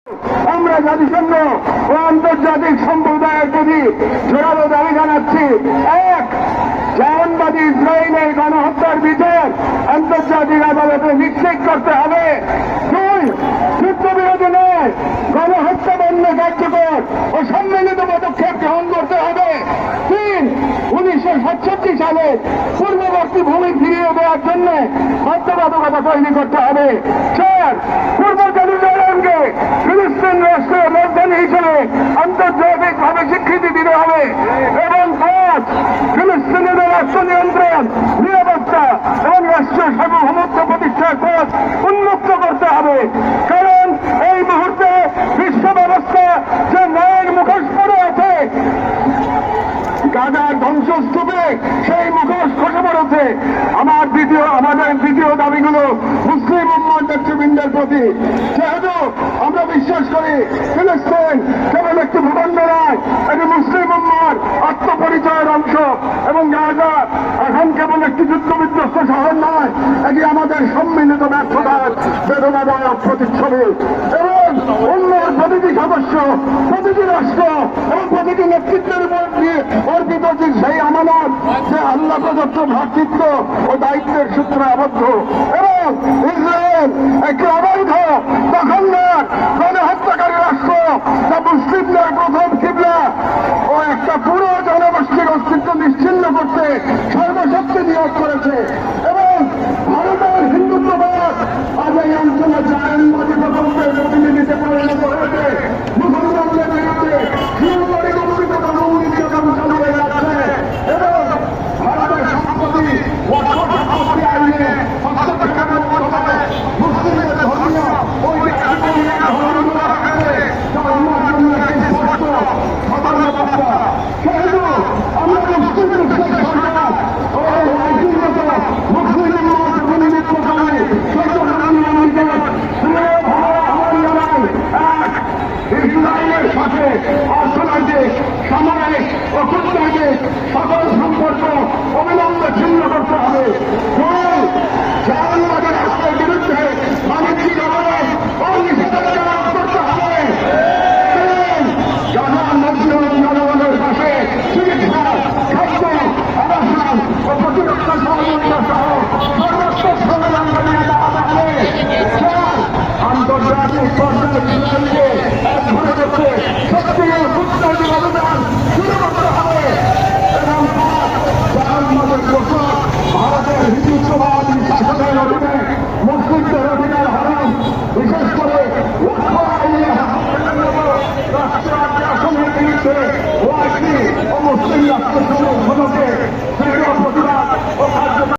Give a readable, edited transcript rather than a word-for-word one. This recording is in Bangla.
আমরা জাতিসংঘ ও আন্তর্জাতিক সম্প্রদায়ের প্রতি জোরালো দাবি জানাচ্ছি। এক, জায়নবাদী ইসরায়েলের গণহত্যার বিচার আন্তর্জাতিক আদালতে নিশ্চিত করতে হবে। দুই, যুদ্ধবিরতি নয়, গণহত্যা বন্ধ কার্যকর ও সম্মিলিত পদক্ষেপ গ্রহণ করতে হবে। তিন, 1967 সালে পূর্ববর্তী ভূমি ফিরিয়ে দেওয়ার জন্য বাধ্যবাধকতা তৈরি করতে হবে। চার, পূর্ব জেরুজালেমকে ফিলিস্তিন রাষ্ট্রের রাজধানী হিসেবে আন্তর্জাতিকভাবে স্বীকৃতি দিতে হবে। এবং পাঁচ, ফিলিস্তিনিদের রাষ্ট্র নিয়ন্ত্রণ, নিরাপত্তা এবং রাষ্ট্রীয় সার্বভৌমত্ব প্রতিষ্ঠার পথ উন্মুক্ত করতে হবে। কারণ এই মুহূর্তে বিশ্ব ব্যবস্থা যে ন্যায়ের মুখোশ পড়ে আছে, গাজার ধ্বংসস্তূপে সেই মুখোশ খসে পড়েছে। আমাদের দ্বিতীয় দাবিগুলো মুসলিম উম্মত নেতৃবৃন্দের প্রতি। যেহেতু আমরা বিশ্বাস করি ফিলিস্তিন কেবল একটি ভূখণ্ড নয়, এটি মুসলিম উম্মত আত্মপরিচয়ের অংশ, এবং গাজা এখন কেবল একটি যুদ্ধবিধ্বস্ত শহর নয়, এটি আমাদের সম্মিলিত ব্যর্থতার বেদনাদায়ক প্রতিচ্ছবি। এবং অন্যের প্রতিটি সদস্য, প্রতিটি রাষ্ট্র এবং প্রতিটি নেতৃত্বের উপর দিয়ে অর্পিত সেই আমানত, যে আল্লাহ প্রদত্ত ভ্রাতৃত্ব ও দায়িত্বের সূত্রে আবদ্ধ। এবং ইসরায়েল একটি অবৈধ দখলদার গণহত্যাকারী রাষ্ট্র, যা মুসলিমদের প্রথম কিবলা ও একটা পুরো জনগোষ্ঠীর অস্তিত্ব নিশ্চিহ্ন করতে সর্বশক্তি নিয়োগ করেছে। এবং ভারতের হিন্দুত্ববাদ আজ এই অঞ্চলে জায়নবাদী প্রকল্পের প্রতিনিধিতে পরিণত হয়েছে। মুসলমানদের বিরুদ্ধে সুপরিকল্পিত নির্যাতন চালিয়ে যাচ্ছে। এবং ভারতের সম্পত্তি ও সম্পত্তি আইনে হস্তক্ষেপের মাধ্যমে মুসলিমদের ধর্মীয় ও ধর্মগুলো রাখবে, যা আমার জন্য একটি স্পষ্ট সতর্কবার্তা। সেহেতু আমরা মুসলিম সরকার ও আইনগত মুসলিম প্রতিনিধিত্বকারী ইসরায়েলের সাথে অর্থনৈতিক, সামরিক ও কূটনৈতিক সকল সম্পর্ক অবিলম্বে ছিন্ন করতে হবে। জায়নবাদী রাষ্ট্রের বিরুদ্ধে বাণিজ্যিক অবরোধ ও নিষেধাজ্ঞা আরোপ করতে হবে। জনগণের পাশে চিকিৎসা, খাদ্য, আবাসন ও প্রতিরক্ষা সহযোগিতা সহ সর্বাত্মক সমাধান বানিয়ে দেওয়া হবে। আন্তর্জাতিক পর্যায়ে ইসরায়েলকে একঘরে করতে সক্রিয় কূটনৈতিক অভিযান শুরু করতে হবে। এবং ভারতের হিন্দুত্ববাদী শাসনের অধীনে মুসলিমদের অধিকার হারান, বিশেষ করে রাষ্ট্রের আগ্রাসনের বিরুদ্ধে ওয়াইসি ও মুসলিম রাষ্ট্রসমূহ